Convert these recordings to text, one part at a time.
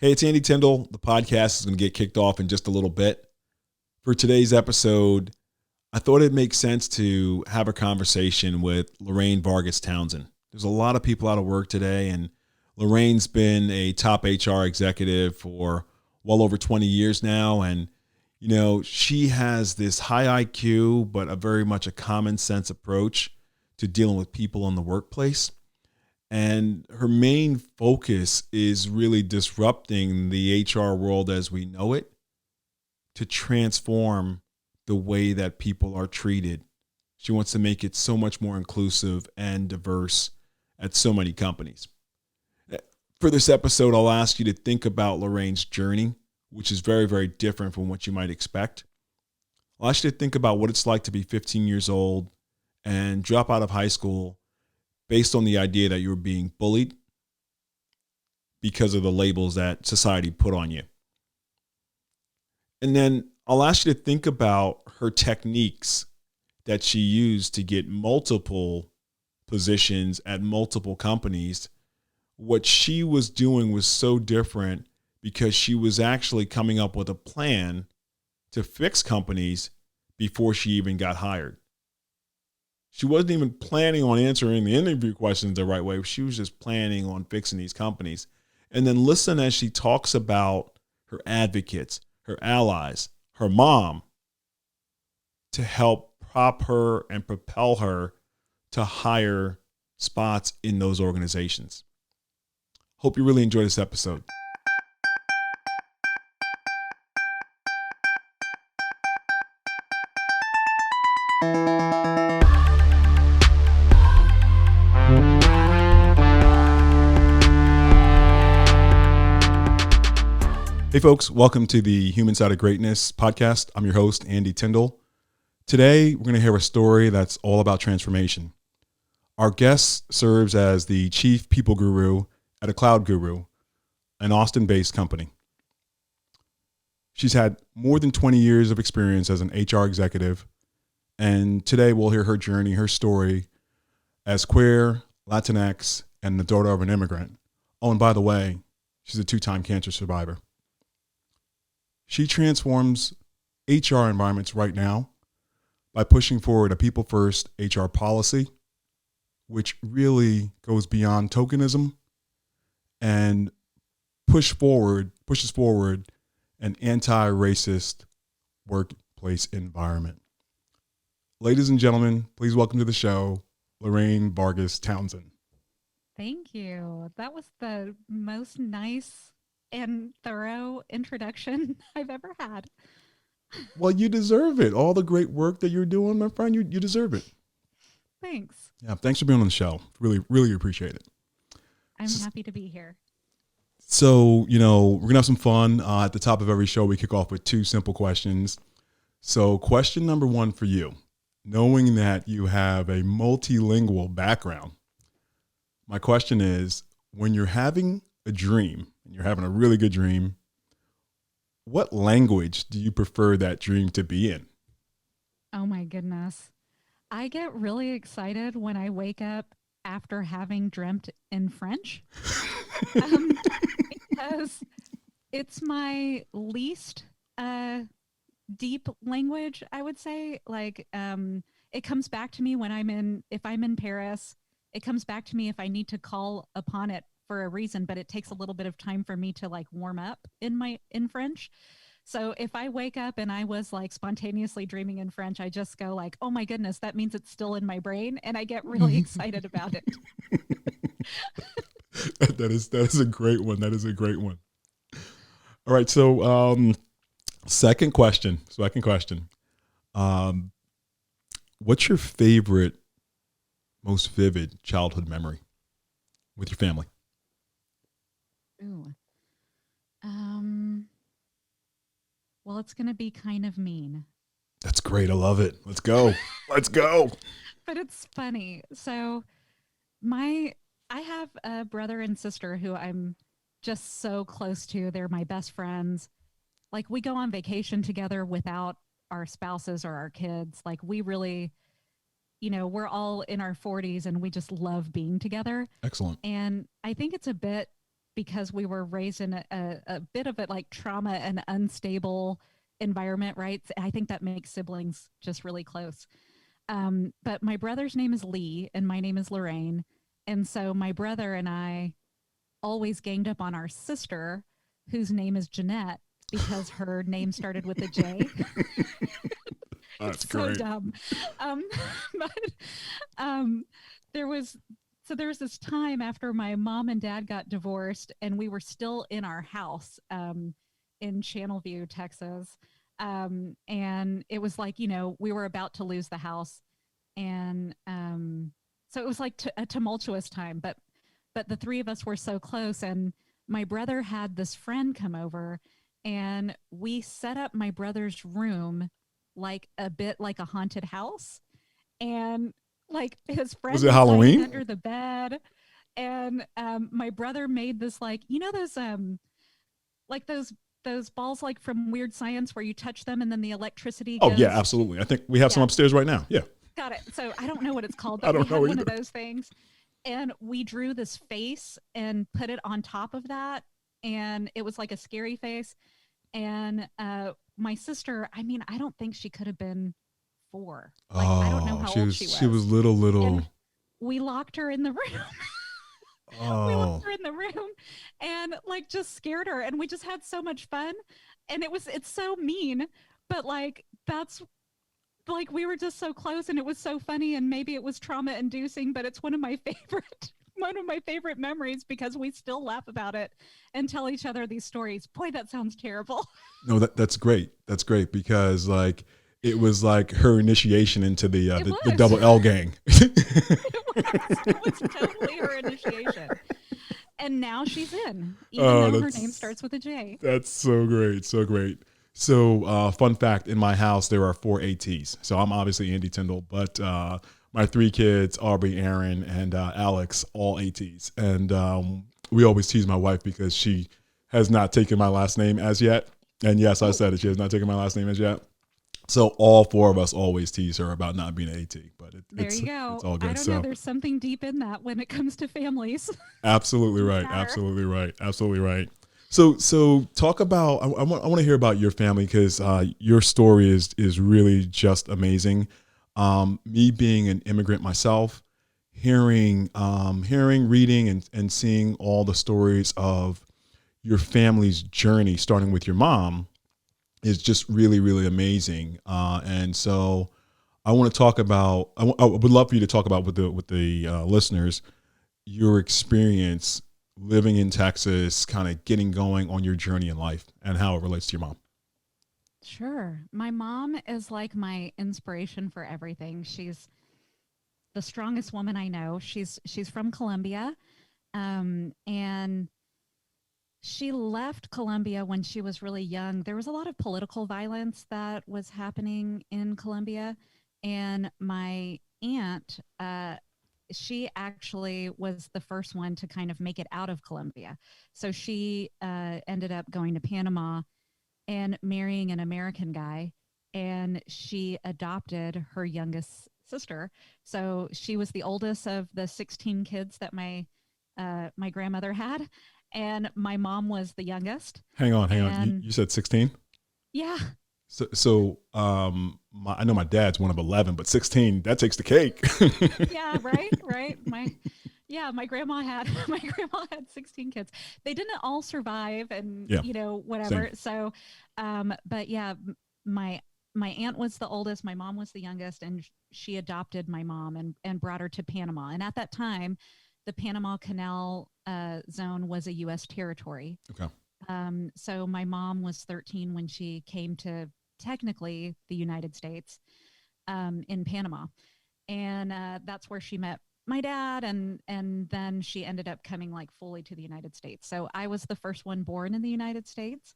Hey, it's Andy Tyndall. The podcast is going to get kicked off in just a little bit. For today's episode, I thought it'd make sense to have a conversation with Lorraine Vargas Townsend. There's a lot of people out of work today, and Lorraine's been a top HR executive for well over 20 years now. And, you know, she has this high IQ, but a very much a common sense approach to dealing with people in the workplace. And her main focus is really disrupting the HR world as we know it to transform the way that people are treated. She wants to make it so much more inclusive and diverse at so many companies. For this episode, I'll ask you to think about Lorraine's journey, which is very, very different from what you might expect. I'll ask you to think about what it's like to be 15 years old and drop out of high school based on the idea that you were being bullied because of the labels that society put on you. And then I'll ask you to think about her techniques that she used to get multiple positions at multiple companies. What she was doing was so different because she was actually coming up with a plan to fix companies before she even got hired. She wasn't even planning on answering the interview questions the right way. She was just planning on fixing these companies. And then listen as she talks about her advocates, her allies, her mom, to help prop her and propel her to higher spots in those organizations. Hope you really enjoy this episode. Hey folks, welcome to the Human Side of Greatness podcast. I'm your host, Andy Tyndall. Today, we're going to hear a story that's all about transformation. Our guest serves as the chief people guru at a cloud guru, an Austin-based company. She's had more than 20 years of experience as an HR executive, and today we'll hear her journey, her story as queer, latinx, and the daughter of an immigrant. Oh, and by the way, she's a 2-time cancer survivor. She transforms HR environments right now by pushing forward a people-first HR policy, which really goes beyond tokenism and pushes forward an anti-racist workplace environment. Ladies and gentlemen, please welcome to the show, Lorraine Vargas Townsend. Thank you. That was the most nice and thorough introduction I've ever had. Well, you deserve it. All the great work that you're doing, my friend, you deserve it. Thanks. Yeah, thanks for being on the show. Really, really appreciate it. I'm happy to be here. So, we're going to have some fun. At the top of every show, we kick off with 2 simple questions. So question number 1 for you, knowing that you have a multilingual background, my question is, when you're having a dream, and you're having a really good dream, what language do you prefer that dream to be in? Oh my goodness. I get really excited when I wake up after having dreamt in French because it's my least deep language, I would say. Like, it comes back to me if I'm in Paris. It comes back to me if I need to call upon it for a reason, but it takes a little bit of time for me to like warm up in French. So if I wake up and I was like spontaneously dreaming in French, I just go like, oh my goodness, that means it's still in my brain. And I get really excited about it. That is a great one. That is a great one. All right. So, second question. What's your favorite, most vivid childhood memory with your family? Ooh. Well, it's going to be kind of mean. That's great. I love it. Let's go. Let's go. But it's funny. So I have a brother and sister who I'm just so close to. They're my best friends. Like, we go on vacation together without our spouses or our kids. Like, we really, we're all in our 40s and we just love being together. Excellent. And I think it's a bit because we were raised in a bit of a like trauma and unstable environment, right? I think that makes siblings just really close. But my brother's name is Lee and my name is Lorraine. And so my brother and I always ganged up on our sister, whose name is Jeanette, because her name started with a J. That's It's so great. dumb. Um, but um, there was there was this time after my mom and dad got divorced, and we were still in our house in Channelview, Texas. And it was like, we were about to lose the house, and so it was like a tumultuous time. But the three of us were so close, and my brother had this friend come over, and we set up my brother's room like a bit like a haunted house, and like his Was friend it was hiding Halloween? under the bed, and my brother made this, like, those like those balls like from Weird Science where you touch them and then the electricity Oh yeah, goes. absolutely. I think we have some Yeah, upstairs right now. Yeah. got it. So I don't know what it's called, I but we don't had know one of either. those things, and we drew this face and put it on top of that, and it was like a scary face. And my sister, I mean, I don't think she could have been 4. Like, I don't know Oh, how she old was she she was was. little And little. we locked her in the room. We locked Oh. her in the room and like just scared her, and we just had so much fun. And it's so mean, but like that's like we were just so close, and it was so funny, and maybe it was trauma inducing, but it's one of my favorite one of my favorite memories because we still laugh about it and tell each other these stories. Boy, that sounds terrible. No, that's great. That's great because like it was like her initiation into It the was. double L gang. It was totally her initiation. And now she's in, even Oh, though her name starts with a J. that's so great, so great. So, fun fact: in my house, there are 4 ATs. So I'm obviously Andy Tyndall, but my 3 kids, Aubrey, Aaron, and Alex, all ATs. And we always tease my wife because she has not taken my last name as yet. And yes, I Oh, said it. She has not taken my last name as yet. So all 4 of us always tease her about not being an AT, but there it's you it's go. all I good. don't know. So There's something deep in that when it comes to families. absolutely right, Matter. absolutely right, absolutely right. So talk about. I want to hear about your family because your story is really just amazing. Me being an immigrant myself, hearing, reading, and seeing all the stories of your family's journey, starting with your mom, is just really really amazing. And so I want to talk about. I would love for you to talk about with the listeners your experience living in Texas, kind of getting going on your journey in life, and how it relates to your mom. Sure. My mom is like my inspiration for everything. She's the strongest woman I know. She's from Colombia, and she left Colombia when she was really young. There was a lot of political violence that was happening in Colombia, and my aunt, she actually was the first one to kind of make it out of Colombia. So she ended up going to Panama and marrying an American guy, and she adopted her youngest sister. So she was the oldest of the 16 kids that my grandmother had, and my mom was the youngest. Hang on. You, And you said 16. yeah, I know my dad's one of 11, but 16 that takes the cake. yeah, right, right. My grandma had my grandma had 16 kids. They didn't all survive, and Yeah, whatever. same. So but yeah, my my aunt was the oldest, my mom was the youngest, and she adopted my mom and brought her to Panama. And at that time, the Panama Canal zone was a US territory. Okay. So my mom was 13 when she came to technically the United States, in Panama, and that's where she met my dad, and then she ended up coming like fully to the United States. So I was the first one born in the United States,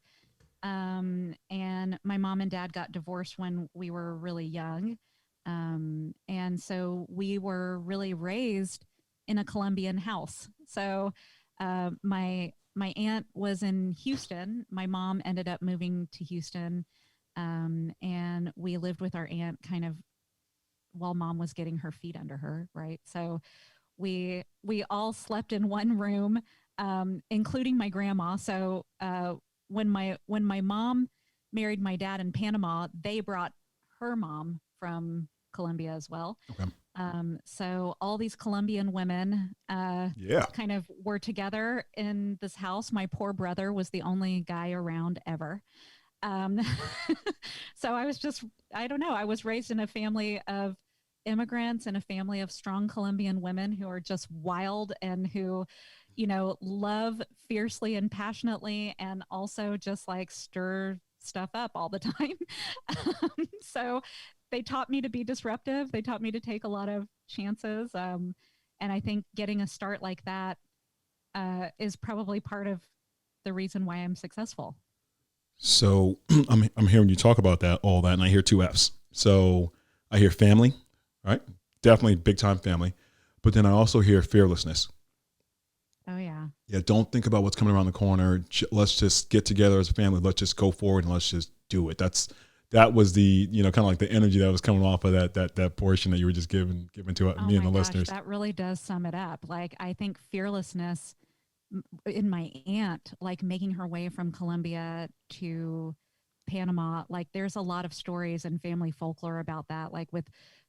and my mom and dad got divorced when we were really young, and so we were really raised in a Colombian house. So my aunt was in Houston. My mom ended up moving to Houston, and we lived with our aunt kind of while mom was getting her feet under her, right? So we all slept in one room. including my grandma. So when my mom married my dad in Panama, they brought her mom from Colombia as well. Okay. So all these Colombian women Yeah. kind of were together in this house. My poor brother was the only guy around ever. Um, so I don't know, I was raised in a family of immigrants and a family of strong Colombian women who are just wild and who, love fiercely and passionately and also just like stir stuff up all the time. So they taught me to be disruptive. They taught me to take a lot of chances. And I think getting a start like that is probably part of the reason why I'm successful. So I'm hearing you talk about all that, and I hear two F's. So I hear family, right? Definitely big time family, but then I also hear fearlessness. Oh, yeah. Yeah, don't think about what's coming around the corner. Let's just get together as a family. Let's just go forward and let's just do it. That was the kind of like the energy that was coming off of that portion that you were just giving to Oh me and my the gosh, listeners. that really does sum it up. Like, I think fearlessness in my aunt, like making her way from Colombia to Panama, like there's a lot of stories and family folklore about that. Like with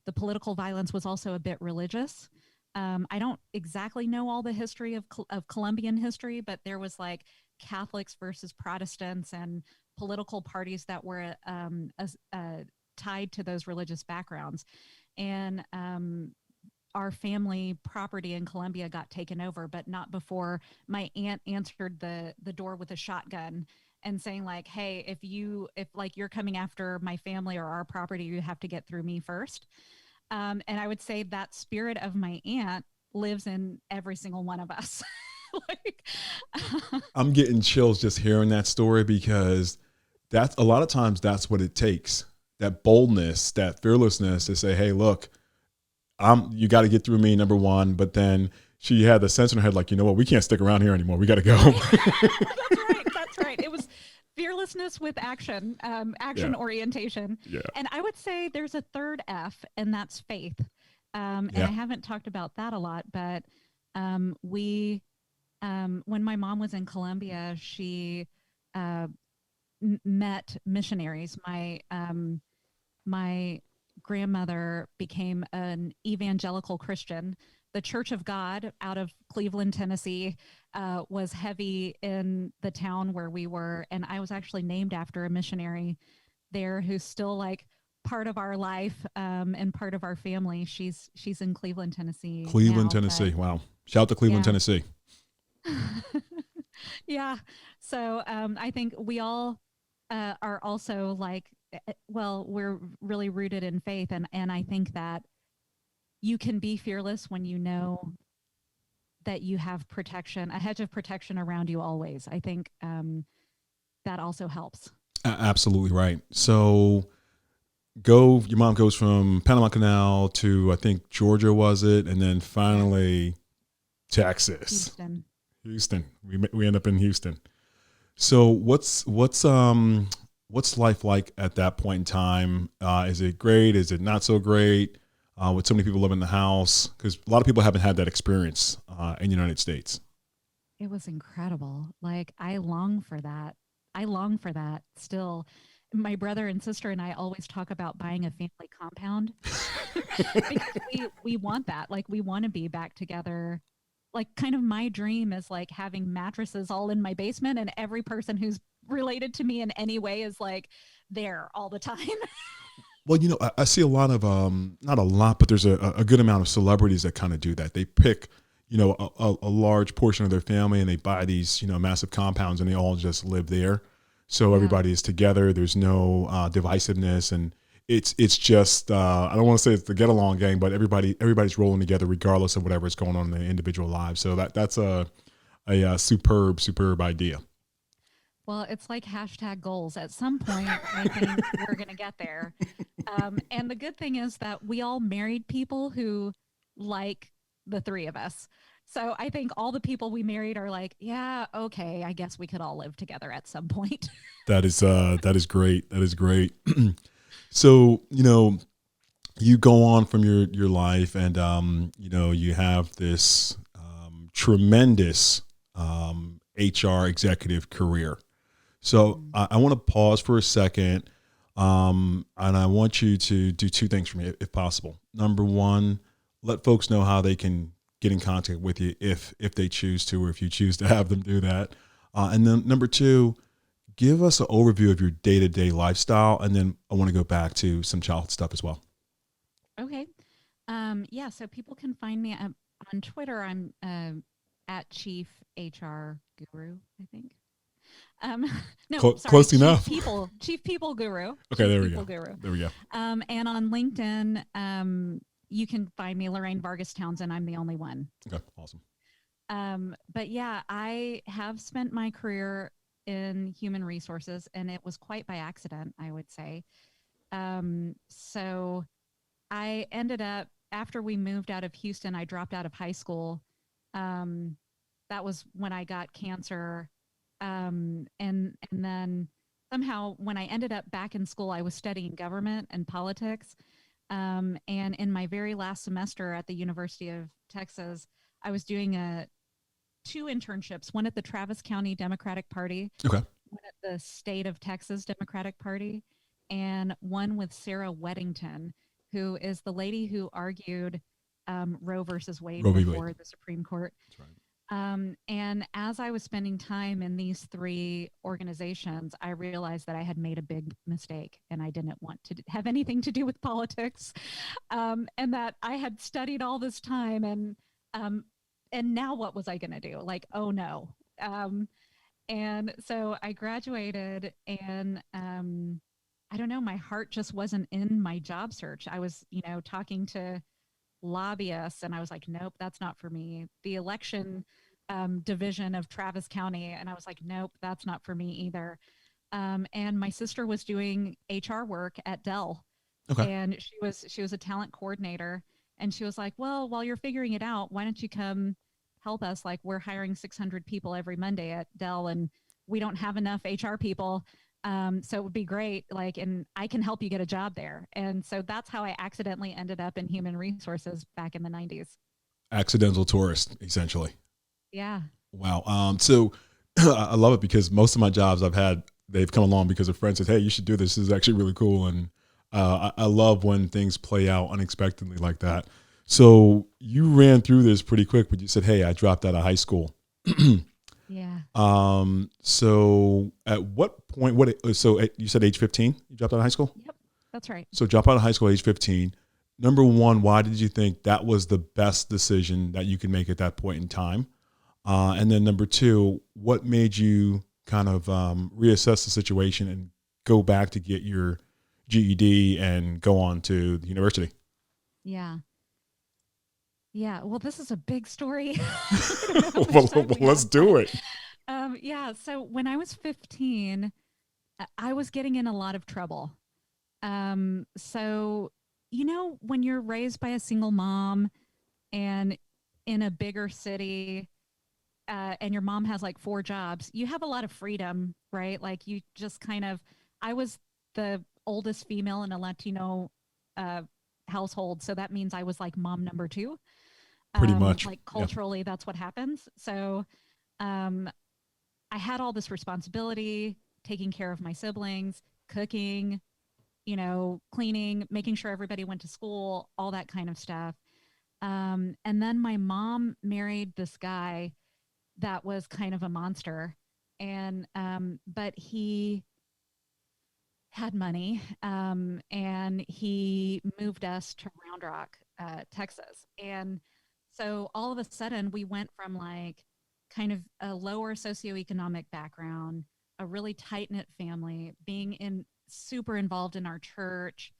the political violence was also a bit religious. I don't exactly know all the history of Colombian history, but there was like Catholics versus Protestants and political parties that were tied to those religious backgrounds. And our family property in Colombia got taken over, but not before my aunt answered the door with a shotgun and saying like, "Hey, if like you're coming after my family or our property, you have to get through me first." And I would say that spirit of my aunt lives in every single one of us. Like, I'm getting chills just hearing that story because that's a lot of times that's what it takes. That boldness, that fearlessness to say, "Hey, look, you got to get through me, number one." But then she had the sense in her head, like, you know what, we can't stick around here anymore. We got to go. that's right. That's right. It was fearlessness with action, action Yeah. orientation. Yeah. And I would say there's a third F, and that's faith. And I Yeah. haven't talked about that a lot, but we, when my mom was in Colombia, she uh, met missionaries. My grandmother became an evangelical Christian. The Church of God out of Cleveland, Tennessee, was heavy in the town where we were, and I was actually named after a missionary there who's still like part of our life and part of our family. She's in Cleveland, Tennessee Cleveland, now, but Tennessee. Wow. Shout out to Cleveland, yeah. Tennessee. Yeah. So I think we all are also like, well, we're really rooted in faith, and I think that you can be fearless when you know that you have protection, a hedge of protection around you always. I think that also helps. Absolutely right. So your mom goes from Panama Canal to, I think, Georgia, was it? And then Yeah. finally Texas, Houston. Houston. We end up in Houston. So what's life like at that point in time? Is it great? Is it not so great? With so many people living in the house, because a lot of people haven't had that experience in the United States. It was incredible. Like, I long for that. I long for that still. My brother and sister and I always talk about buying a family compound because we want that. Like, we want to be back together. Like, kind of my dream is like having mattresses all in my basement, and every person who's related to me in any way is like there all the time. Well, I see a lot of not a lot, but there's a good amount of celebrities that kind of do that. They pick, a large portion of their family and they buy these, massive compounds and they all just live there. So Yeah. everybody is together. There's no divisiveness, and it's just I don't want to say it's the get along gang, but everybody's rolling together regardless of whatever is going on in their individual lives. So that's a superb idea. Well, it's like hashtag goals. At some point, I think we're going to get there. And the good thing is that we all married people who like the three of us. So I think all the people we married are like, yeah, okay, I guess we could all live together at some point. That is great. That is great. So you go on from your life, and you have this tremendous HR executive career. So I want to pause for a second, and I want you to do two things for me, if possible. Number one, let folks know how they can get in contact with you if they choose to, or if you choose to have them do that. And then number two, give us an overview of your day-to-day lifestyle, and then I want to go back to some childhood stuff as well. Okay. Yeah. So people can find me on Twitter. I'm at Chief HR Guru, I think. No, sorry, Close enough. Chief People Guru. Okay, Chief there we People go. Guru. There we go. And on LinkedIn, you can find me, Lorraine Vargas Townsend. I'm the only one. Okay, awesome. But yeah, I have spent my career in human resources, and it was quite by accident, I would say. So I ended up, after we moved out of Houston, I dropped out of high school. That was when I got cancer. And then somehow when I ended up back in school, I was studying government and politics. And in my very last semester at the University of Texas, I was doing two internships, one at the Travis County Democratic Party, okay, one at the State of Texas Democratic Party, and one with Sarah Weddington, who is the lady who argued Roe versus Wade before the Supreme Court. That's right. And as I was spending time in these three organizations, I realized that I had made a big mistake and I didn't want to have anything to do with politics. And that I had studied all this time and now what was I going to do? Like, oh no. And so I graduated and I don't know, my heart just wasn't in my job search. I was, talking to lobbyists and I was like, nope, that's not for me. The election division of Travis County, and I was like, nope, that's not for me either. And my sister was doing HR work at Dell, okay, and she was a talent coordinator, and she was like, well, while you're figuring it out, why don't you come help us? Like, we're hiring 600 people every Monday at Dell, and we don't have enough HR people. So it would be great. Like, and I can help you get a job there. And so that's how I accidentally ended up in human resources back in the 90s. Accidental tourist, essentially. Yeah. Wow. So I love it because most of my jobs they've come along because a friend says, hey, you should do this. This is actually really cool. And I love when things play out unexpectedly like that. So you ran through this pretty quick, but you said, hey, I dropped out of high school. Yeah. So at what point, you said age 15, you dropped out of high school? Yep. That's right. So drop out of high school at age 15. Number one, why did you think that was the best decision that you could make at that point in time? And then number two, what made you kind of reassess the situation and go back to get your GED and go on to the university? Yeah. Yeah. Well, this is a big story. well, let's do it. Yeah. So when I was 15, I was getting in a lot of trouble. So, when you're raised by a single mom and in a bigger city, and your mom has like 4 jobs, you have a lot of freedom, right? Like you just I was the oldest female in a Latino household. So that means I was like mom number 2. Pretty much. Like culturally, that's what happens. So I had all this responsibility, taking care of my siblings, cooking, cleaning, making sure everybody went to school, all that kind of stuff. And then my mom married this guy that was kind of a monster. And, but he had money, and he moved us to Round Rock, Texas. And so all of a sudden we went from like kind of a lower socioeconomic background, a really tight knit family, being super involved in our church,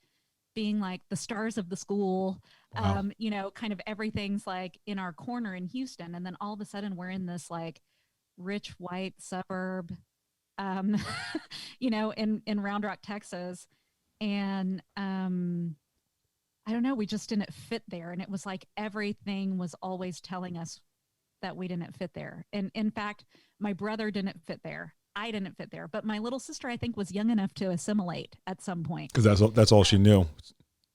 being like the stars of the school. Wow. Kind of everything's like in our corner in Houston. And then all of a sudden we're in this like rich white suburb, in Round Rock, Texas. And I don't know, we just didn't fit there. And it was like everything was always telling us that we didn't fit there. And in fact, my brother didn't fit there. I didn't fit there. But my little sister, I think, was young enough to assimilate at some point. Because that's all she knew.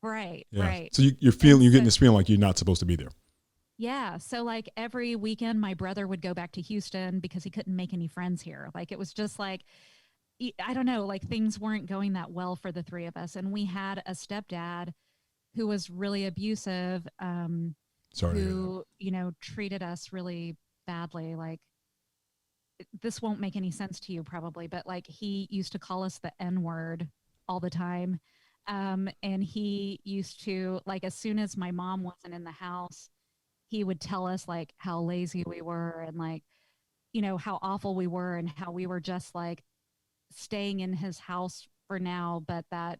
Right, yeah. right. So you're getting this feeling like you're not supposed to be there. Yeah. So like every weekend, my brother would go back to Houston because he couldn't make any friends here. Like it was just like, I don't know, like things weren't going that well for the three of us. And we had a stepdad who was really abusive, Sorry to hear that. who, you know, treated us really badly. Like this won't make any sense to you probably, but like he used to call us the N word all the time. And he used to, like, as soon as my mom wasn't in the house, he would tell us like how lazy we were and like, you know, how awful we were and how we were just like staying in his house for now, but that,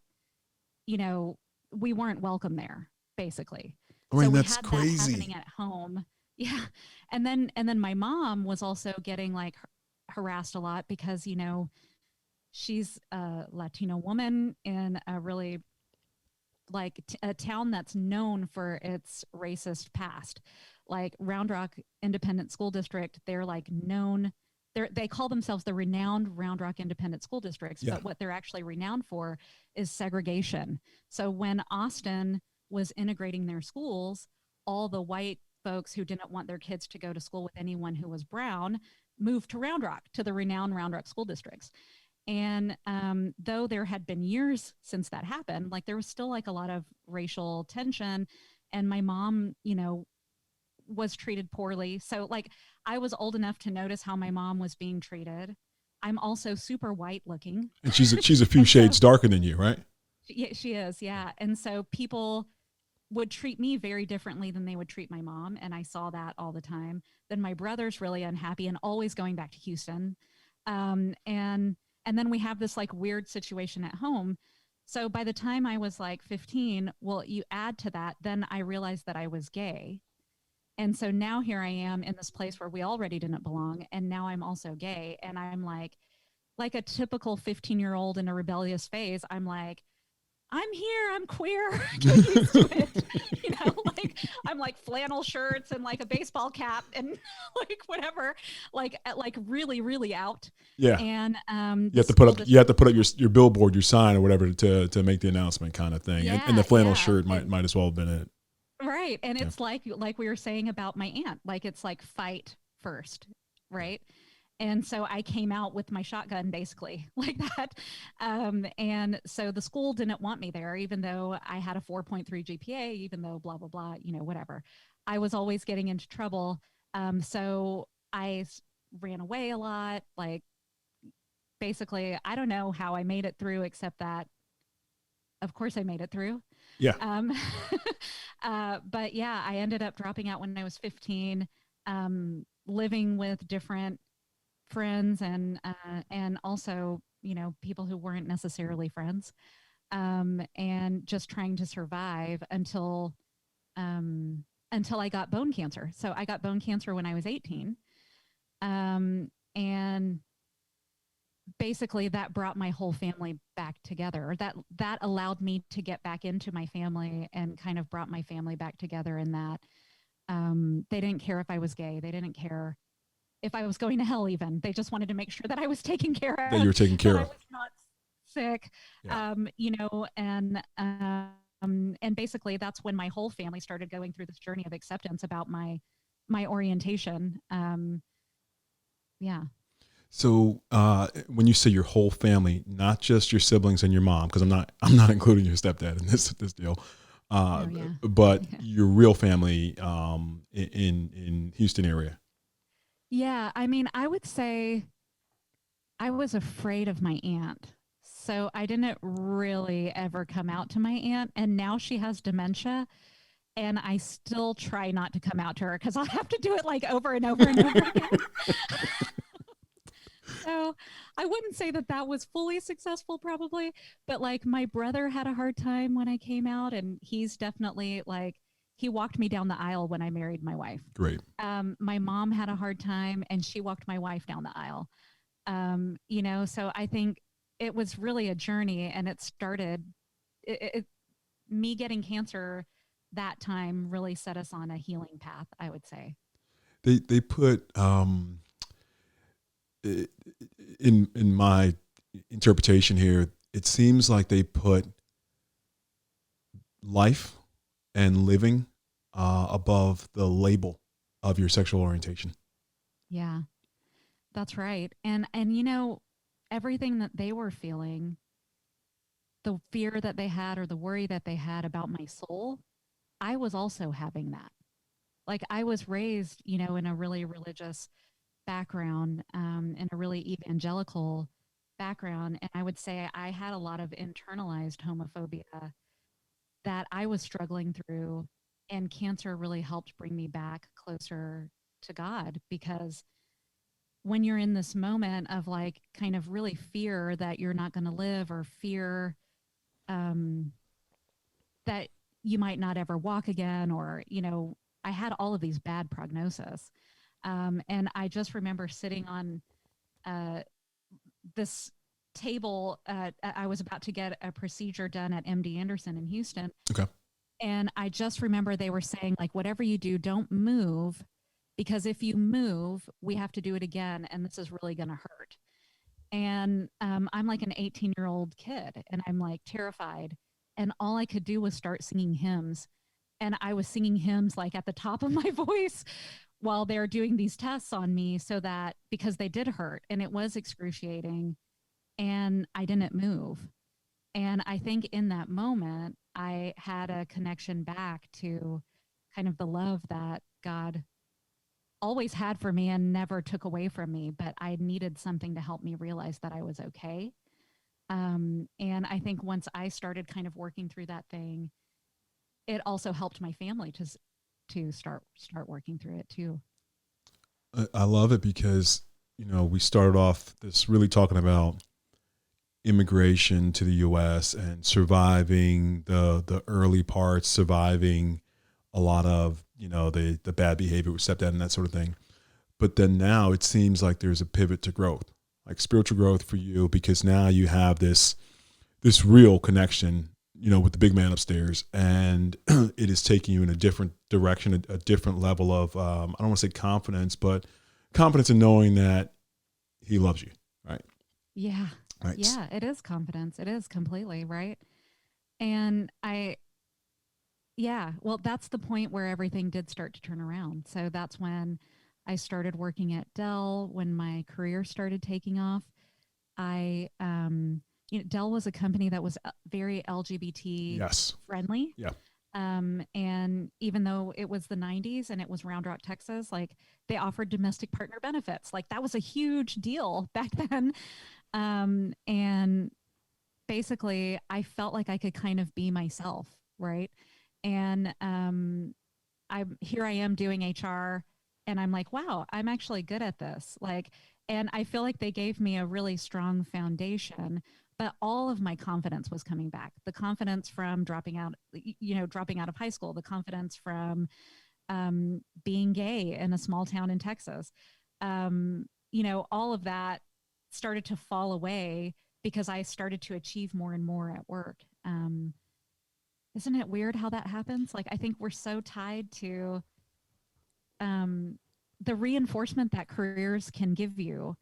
you know, we weren't welcome there, basically. I So mean, we that's had that happening crazy. at home. Yeah. And then my mom was also getting like harassed a lot because, you know, she's a Latino woman in a really like a town that's known for its racist past. Like Round Rock Independent School District, they're like known. They call themselves the renowned Round Rock Independent School Districts, Yeah. but what they're actually renowned for is segregation. So when Austin was integrating their schools, all the white folks who didn't want their kids to go to school with anyone who was brown moved to Round Rock, to the renowned Round Rock school districts. And though there had been years since that happened, like there was still like a lot of racial tension. And my mom, you know, was treated poorly. So like I was old enough to notice how my mom was being treated. I'm also super white looking. And she's a few And so shades darker than you, right? she is, yeah. And so people would treat me very differently than they would treat my mom. And I saw that all the time. Then my brother's really unhappy and always going back to Houston. Um, and and then we have this like weird situation at home. So by the time I was like 15, well, you add to that, then I realized that I was gay. And so now here I am in this place where we already didn't belong. And now I'm also gay. And I'm like a typical 15-year-old in a rebellious phase. I'm like, I'm here, I'm queer, get used to it. You know, like I'm like flannel shirts and like a baseball cap and like whatever, like really, really out. Yeah. And You the have to put school up you have district, to put up your billboard, your sign or whatever to make the announcement kind of thing. And the yeah, flannel yeah. shirt might as well have been it. Right. And Yeah. it's like we were saying about my aunt, like it's like fight first, Yeah. right? And so I came out with my shotgun basically like that. And so the school didn't want me there, even though I had a 4.3 GPA, even though blah, blah, blah, you know, whatever. I was always getting into trouble. So I ran away a lot. Like basically, I don't know how I made it through, except that, of course, I made it through. Yeah. Um, but yeah, I ended up dropping out when I was 15, living with different friends and also, you know, people who weren't necessarily friends, and just trying to survive until I got bone cancer. So I got bone cancer when I was 18, and basically that brought my whole family back together. That allowed me to get back into my family and kind of brought my family back together. In that they didn't care if I was gay. They didn't care if I was going to hell. Even they just wanted to make sure that I was taken care That you of, were taken that care I of. was not sick. Yeah. You know, and basically that's when my whole family started going through this journey of acceptance about my orientation. Yeah. So when you say your whole family, not just your siblings and your mom, because I'm not including your stepdad in this deal, uh, No, yeah. but Yeah. your real family in Houston area. Yeah, I mean, I would say I was afraid of my aunt. So I didn't really ever come out to my aunt. And now she has dementia. And I still try not to come out to her because I'll have to do it like over and over and over again. So I wouldn't say that that was fully successful, probably. But like my brother had a hard time when I came out. And he's definitely like, he walked me down the aisle when I married my wife. Great. My mom had a hard time and she walked my wife down the aisle. You know, so I think it was really a journey, and it started me getting cancer that time really set us on a healing path, I would say. They put in my interpretation here, it seems like they put life and living above the label of your sexual orientation. Yeah, that's right. Everything that they were feeling, the fear that they had or the worry that they had about my soul, I was also having that. Like I was raised, in a really religious background, in a really evangelical background. And I would say I had a lot of internalized homophobia that I was struggling through. And cancer really helped bring me back closer to God because when you're in this moment of like kind of really fear that you're not going to live or fear um, that you might not ever walk again, or, I had all of these bad prognosis. And I just remember sitting on uh, this table. I was about to get a procedure done at MD Anderson in Houston. Okay. And I just remember they were saying, like, whatever you do, don't move, because if you move, we have to do it again. And this is really going to hurt. And I'm like an 18-year-old kid and I'm like terrified. And all I could do was start singing hymns. And I was singing hymns like at the top of my voice while they're doing these tests on me, so that because they did hurt and it was excruciating and I didn't move. And I think in that moment, I had a connection back to kind of the love that God always had for me and never took away from me. But I needed something to help me realize that I was okay. And I think once I started kind of working through that thing, it also helped my family to start working through it too. I love it because, we started off this really talking about immigration to the U.S. and surviving the early parts, surviving a lot of, the bad behavior with stepdad and that sort of thing. But then now it seems like there's a pivot to growth, like spiritual growth for you, because now you have this real connection, with the big man upstairs, and it is taking you in a different direction, a different level of I don't want to say confidence, but confidence in knowing that he loves you, right? Yeah. Right. Yeah, it is confidence. It is completely, right? And yeah, well, that's the point where everything did start to turn around. So that's when I started working at Dell, when my career started taking off. I, Dell was a company that was very LGBT Yes. friendly. Yeah. And even though it was the 90s and it was Round Rock, Texas, like they offered domestic partner benefits. Like that was a huge deal back then. And basically, I felt like I could kind of be myself, right? And I am doing HR, and I'm like, wow, I'm actually good at this. Like, and I feel like they gave me a really strong foundation, but all of my confidence was coming back. The confidence from dropping out of high school, the confidence from being gay in a small town in Texas. All of that started to fall away because I started to achieve more and more at work. Isn't it weird how that happens? Like, I think we're so tied to um, the reinforcement that careers can give you,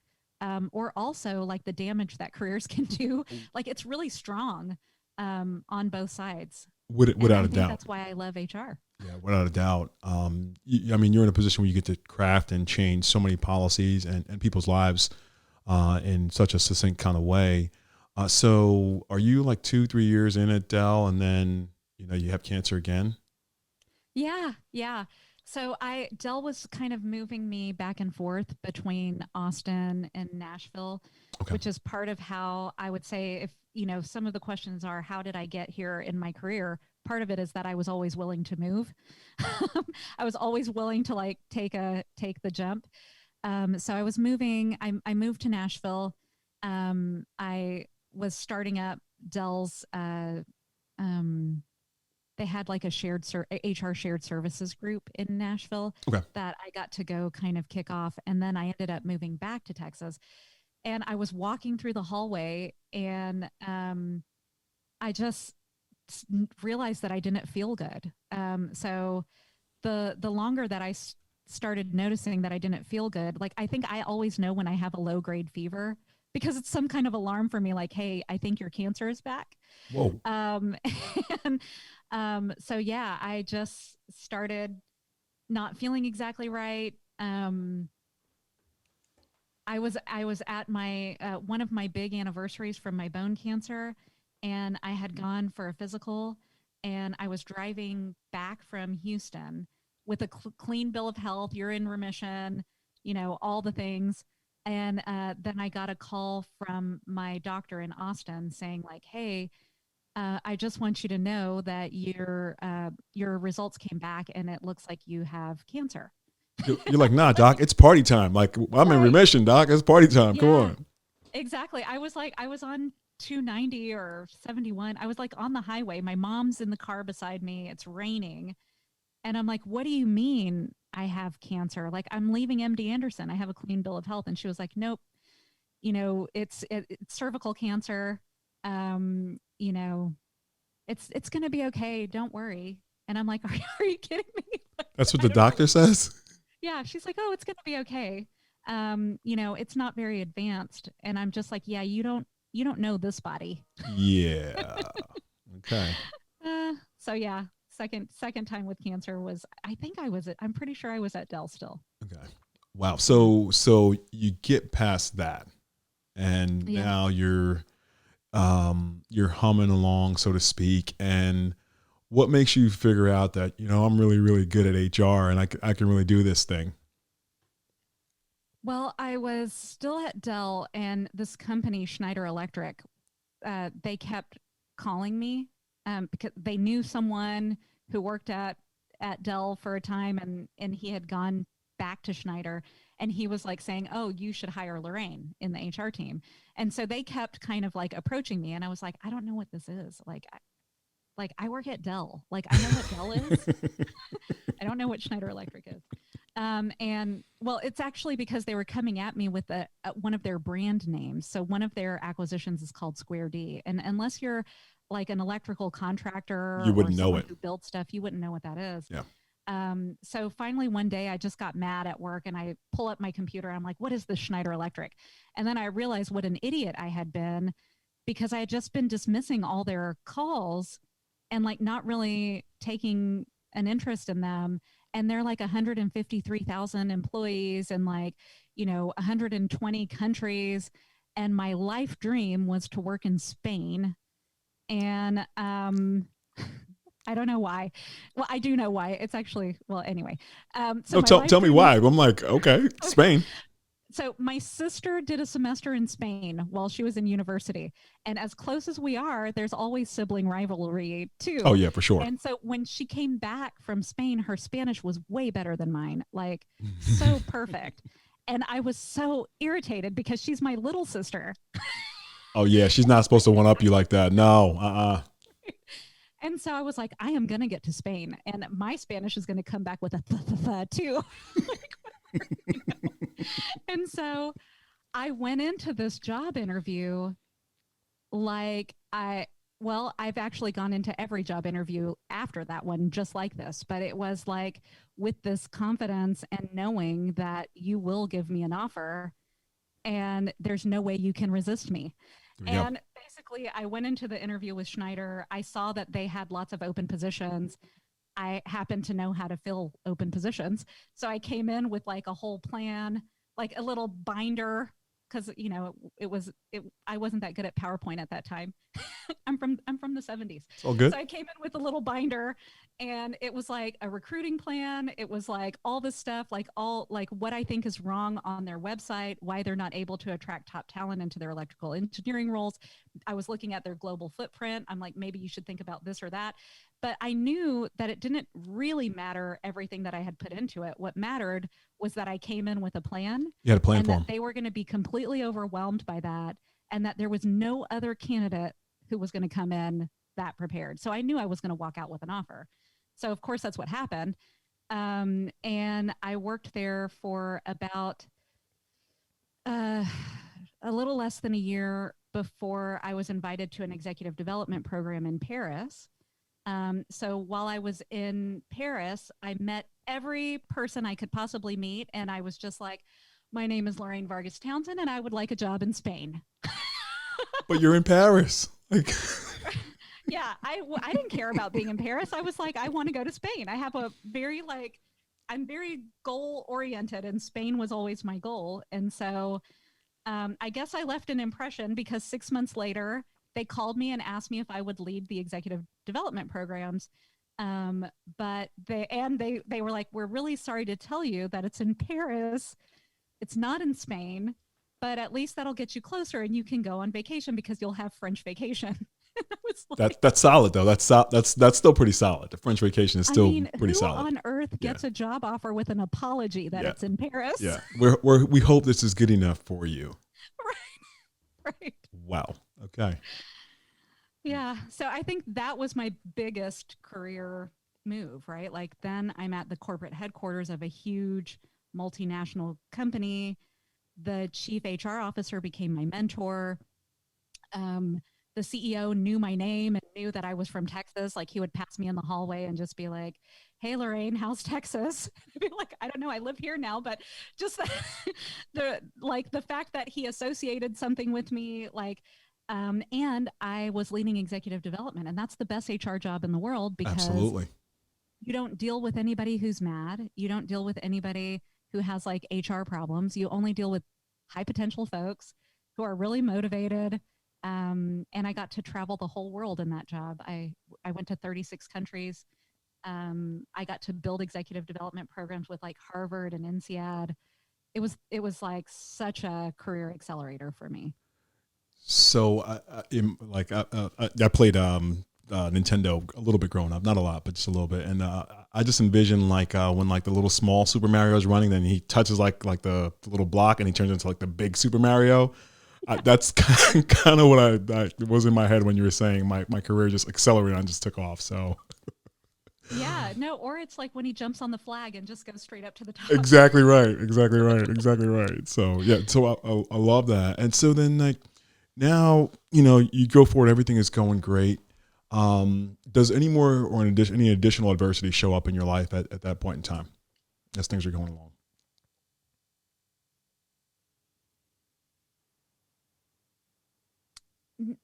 or also like the damage that careers can do. Like, it's really strong on both sides. And Without I a think doubt. that's why I love HR. Yeah, without a doubt. I mean, you're in a position where you get to craft and change so many policies and people's lives in such a succinct kind of way. So are you like 2, 3 years in at Dell and then, you have cancer again? Yeah, yeah. So Dell was kind of moving me back and forth between Austin and Nashville, Okay. which is part of how I would say, if, some of the questions are, how did I get here in my career? Part of it is that I was always willing to move. I was always willing to like take the jump. So I was moving, I moved to Nashville. I was starting up Dell's, um, they had like a HR shared services group in Nashville Okay. that I got to go kind of kick off. And then I ended up moving back to Texas. And I was walking through the hallway, and I just realized that I didn't feel good. So the longer that I started noticing that I didn't feel good, like I think I always know when I have a low grade fever because it's some kind of alarm for me, like, hey, I think your cancer is back. Whoa. And So yeah, I just started not feeling exactly right. I was at my one of my big anniversaries from my bone cancer, and I had gone for a physical, and I was driving back from Houston with a clean bill of health. You're in remission, all the things. And then I got a call from my doctor in Austin saying like, "Hey, I just want you to know that your results came back, and it looks like you have cancer." You're like, nah, doc, it's party time. Like, I'm in Right. remission, doc. It's party time. Come Yeah, on. exactly. I was on 290 or 71. I was like on the highway. My mom's in the car beside me. It's raining. And I'm like, what do you mean I have cancer? Like, I'm leaving MD Anderson. I have a clean bill of health. And she was like, nope, it's cervical cancer. You know, it's going to be okay. Don't worry. And I'm like, are you kidding me? That's what I the don't know. doctor says? Yeah. She's like, oh, it's going to be okay. It's not very advanced. And I'm just like, yeah, you don't know this body. Yeah. Okay. So yeah, second time with cancer was, I'm pretty sure I was at Dell still. Okay. Wow. So you get past that, and Yeah. now you're humming along, so to speak. And what makes you figure out that, I'm really, really good at HR and I can really do this thing? Well, I was still at Dell, and this company, Schneider Electric, they kept calling me because they knew someone who worked at Dell for a time, and he had gone back to Schneider, and he was like saying, "Oh, you should hire Lorraine in the HR team." And so they kept kind of like approaching me, and I was like, "I don't know what this is. Like I work at Dell. Like I know what Dell is. I don't know what Schneider Electric is." And well, it's actually because they were coming at me with one of their brand names. So one of their acquisitions is called Square D. And unless you're like an electrical You contractor or wouldn't know someone it. who builds stuff, you wouldn't know what that is. Yeah. So finally one day I just got mad at work, and I pull up my computer. And I'm like, what is this Schneider Electric? And then I realized what an idiot I had been, because I had just been dismissing all their calls and like not really taking an interest in them. And they're like 153,000 employees and like, 120 countries. And my life dream was to work in Spain. And I don't know why. Well, I do know why. It's actually, well, anyway. So No, my tell life tell me dream was, why. I'm like, okay, Spain. so my sister did a semester in Spain while she was in university. And as close as we are, there's always sibling rivalry Oh too. yeah, for sure. And so when she came back from Spain, her Spanish was way better than mine, like so perfect. And I was so irritated because she's my little sister. Oh yeah, she's not supposed to one up you like that. No. And so I was like, I am going to get to Spain, and my Spanish is going to come back with a too. Like, and so I went into this job interview like I've actually gone into every job interview after that one just like this, but it was like with this confidence and knowing that you will give me an offer and there's no way you can resist me. Yeah. And basically, I went into the interview with Schneider. I saw that they had lots of open positions. I happen to know how to fill open positions. So I came in with like a whole plan, like a little binder, because I wasn't that good at PowerPoint at that time. I'm from the 70s. It's all good. So I came in with a little binder, and it was like a recruiting plan. It was like all this stuff, like all like what I think is wrong on their website, why they're not able to attract top talent into their electrical engineering roles. I was looking at their global footprint. I'm like, maybe you should think about this or that. But I knew that it didn't really matter everything that I had put into it. What mattered was that I came in with a plan, You had a plan and for that them. they were going to be completely overwhelmed by that, and that there was no other candidate who was going to come in that prepared. So I knew I was going to walk out with an offer. So of course that's what happened. And I worked there for about a little less than a year before I was invited to an executive development program in Paris. So while I was in Paris, I met every person I could possibly meet. And I was just like, my name is Lorraine Vargas Townsend, and I would like a job in Spain. But you're in Paris. Like Yeah, I didn't care about being in Paris. I was like, I want to go to Spain. I have a very I'm very goal oriented, and Spain was always my goal. And so I guess I left an impression because 6 months later, they called me and asked me if I would lead the executive development programs. Um, but they were like, we're really sorry to tell you that it's in Paris. It's not in Spain, but at least that'll get you closer and you can go on vacation because you'll have French vacation. I was like, That's solid though. That's still pretty solid. The French vacation is I still mean, pretty who solid. on earth Yeah. gets a job offer with an apology that Yeah. it's in Paris? Yeah. We hope this is good enough for you. Right. Right. Wow. Okay. Yeah. So I think that was my biggest career move, right? Like then I'm at the corporate headquarters of a huge multinational company. The chief HR officer became my mentor. The CEO knew my name and knew that I was from Texas. Like he would pass me in the hallway and just be like, "Hey, Lorraine, how's Texas?" I'd be like, "I don't know. I live here now," but just the fact that he associated something with me, and I was leading executive development, and that's the best HR job in the world because Absolutely. you don't deal with anybody who's mad. You don't deal with anybody who has like HR problems. You only deal with high potential folks who are really motivated. And I got to travel the whole world in that job. I went to 36 countries. I got to build executive development programs with like Harvard and INSEAD. It was like such a career accelerator for me. So I played Nintendo a little bit growing up, not a lot, but just a little bit. And I just envision when like the little small Super Mario is running, then he touches like the little block and he turns into like the big Super Mario. That's kind of what I was in my head when you were saying my career just accelerated and just took off. So Yeah, no, or it's like when he jumps on the flag and just goes straight up to the top. exactly right, exactly right, exactly right. So yeah, so I love that. And so then like now you go forward, everything is going great. Does any more or any additional adversity show up in your life at that point in time as things are going along?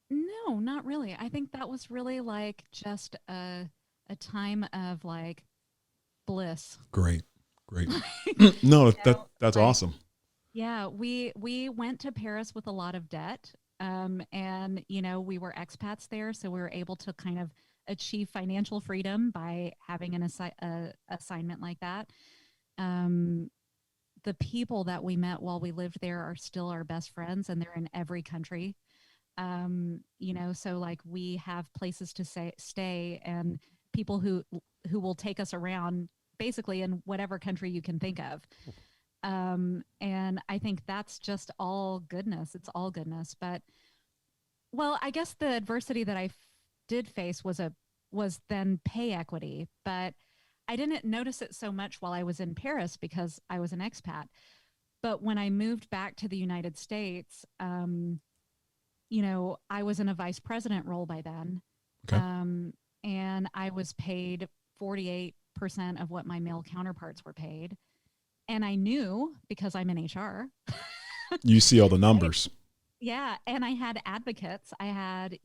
No, not really. I think that was really like just a time of like bliss. Great, great. you No, know, that's like awesome. yeah, we went to Paris with a lot of debt. And we were expats there, so we were able to kind of achieve financial freedom by having an assignment like that. Um, the people that we met while we lived there are still our best friends, and they're in every country. So like we have places to stay and people who will take us around basically in whatever country you can think of. And I think that's just all goodness. It's all goodness. But well, I guess the adversity that did face was then pay equity, but I didn't notice it so much while I was in Paris because I was an expat. But when I moved back to the United States, I was in a vice president role by then. Okay. And I was paid 48% of what my male counterparts were paid. And I knew because I'm in HR. You see all the Right? numbers. Yeah. And I had advocates. I had,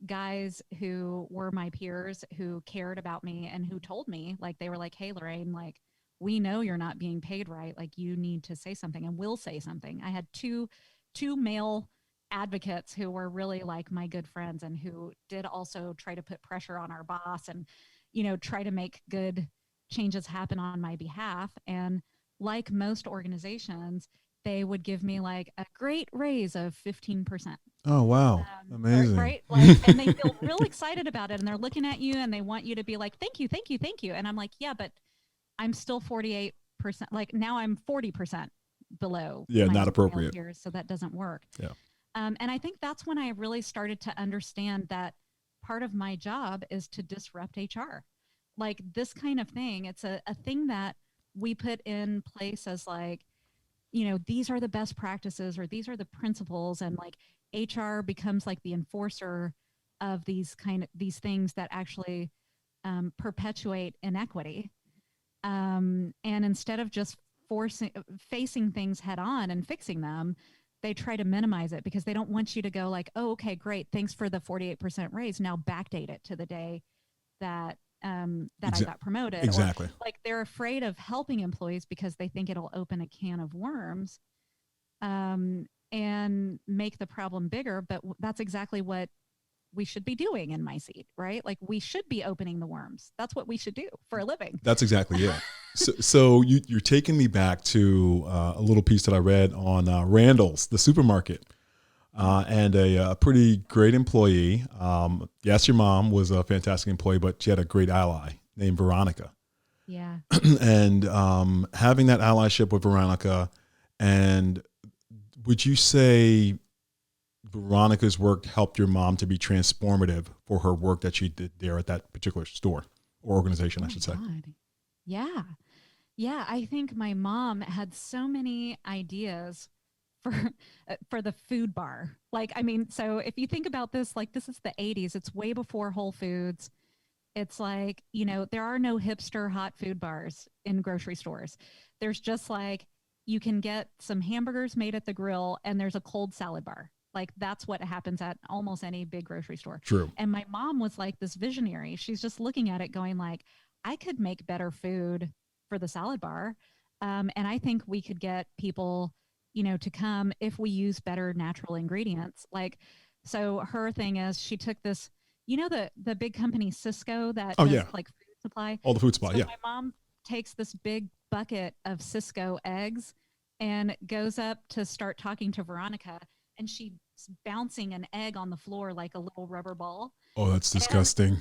guys who were my peers who cared about me and who told me, like, they were like, "Hey, Lorraine, like, we know you're not being paid right. Like, you need to say something and we'll say something." I had two male advocates who were really like my good friends and who did also try to put pressure on our boss and try to make good changes happen on my behalf. And like most organizations, they would give me like a great raise of 15%. Oh wow, amazing. Right, like, and they feel real excited about it and they're looking at you and they want you to be like, "Thank you, thank you, thank you." And I'm like, "Yeah, but I'm still 48%, like now I'm 40% below Yeah, my not male appropriate. peers, so that doesn't work." Yeah. And I think that's when I really started to understand that part of my job is to disrupt HR. Like this kind of thing, it's a thing that we put in place as like, these are the best practices or these are the principles. And like HR becomes like the enforcer of these things that actually perpetuate inequity. And instead of just facing things head on and fixing them, they try to minimize it because they don't want you to go like, oh, okay, great, thanks for the 48% raise. Now backdate it to the day that I got promoted. Or Exactly. like they're afraid of helping employees because they think it'll open a can of worms, and make the problem bigger. But that's exactly what we should be doing in my seat, right? Like we should be opening the worms. That's what we should do for a living. That's exactly it. So you're taking me back to a little piece that I read on Randall's, the supermarket, and a pretty great employee. Yes, your mom was a fantastic employee, but she had a great ally named Veronica. Yeah. And having that allyship with Veronica, and would you say Veronica's work helped your mom to be transformative for her work that she did there at that particular store or organization, I should say? Yeah. Yeah. I think my mom had so many ideas for for the food bar. Like, I mean, so if you think about this, like this is the 80s, it's way before Whole Foods. It's like, there are no hipster hot food bars in grocery stores. There's just like, you can get some hamburgers made at the grill and there's a cold salad bar. Like that's what happens at almost any big grocery store. True. And my mom was like this visionary. She's just looking at it going like, I could make better food for the salad bar. And I think we could get people, to come if we use better natural ingredients. Like, so her thing is she took this, the big company Cisco that Oh does yeah, like food supply. all the food supply. So Yeah. my mom takes this big bucket of Cisco eggs and goes up to start talking to Veronica, and she's bouncing an egg on the floor like a little rubber ball. Oh, that's disgusting.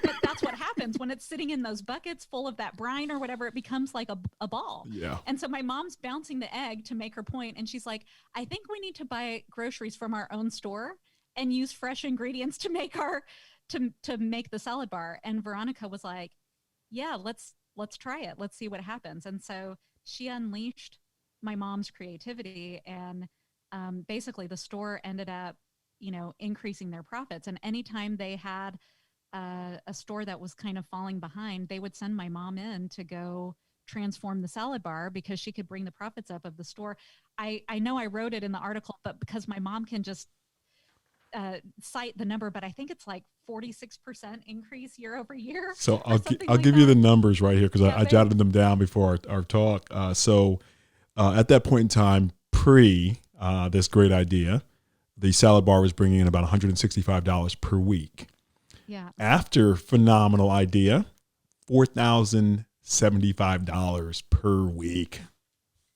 But that's what happens when it's sitting in those buckets full of that brine or whatever. It becomes like a ball. Yeah. And so my mom's bouncing the egg to make her point, and she's like, I think we need to buy groceries from our own store and use fresh ingredients to make to make the salad bar. And Veronica was like, yeah, let's try it. Let's see what happens. And so she unleashed my mom's creativity, and basically the store ended up, increasing their profits. And anytime they had a store that was kind of falling behind, they would send my mom in to go transform the salad bar because she could bring the profits up of the store. I know I wrote it in the article, but because my mom can just cite the number, but I think it's like 46% increase year over year. So I'll give you the numbers right here because I jotted them down before our talk. So at that point in time, pre this great idea, the salad bar was bringing in about $165 per week. Yeah. After phenomenal idea, $4,075 per week.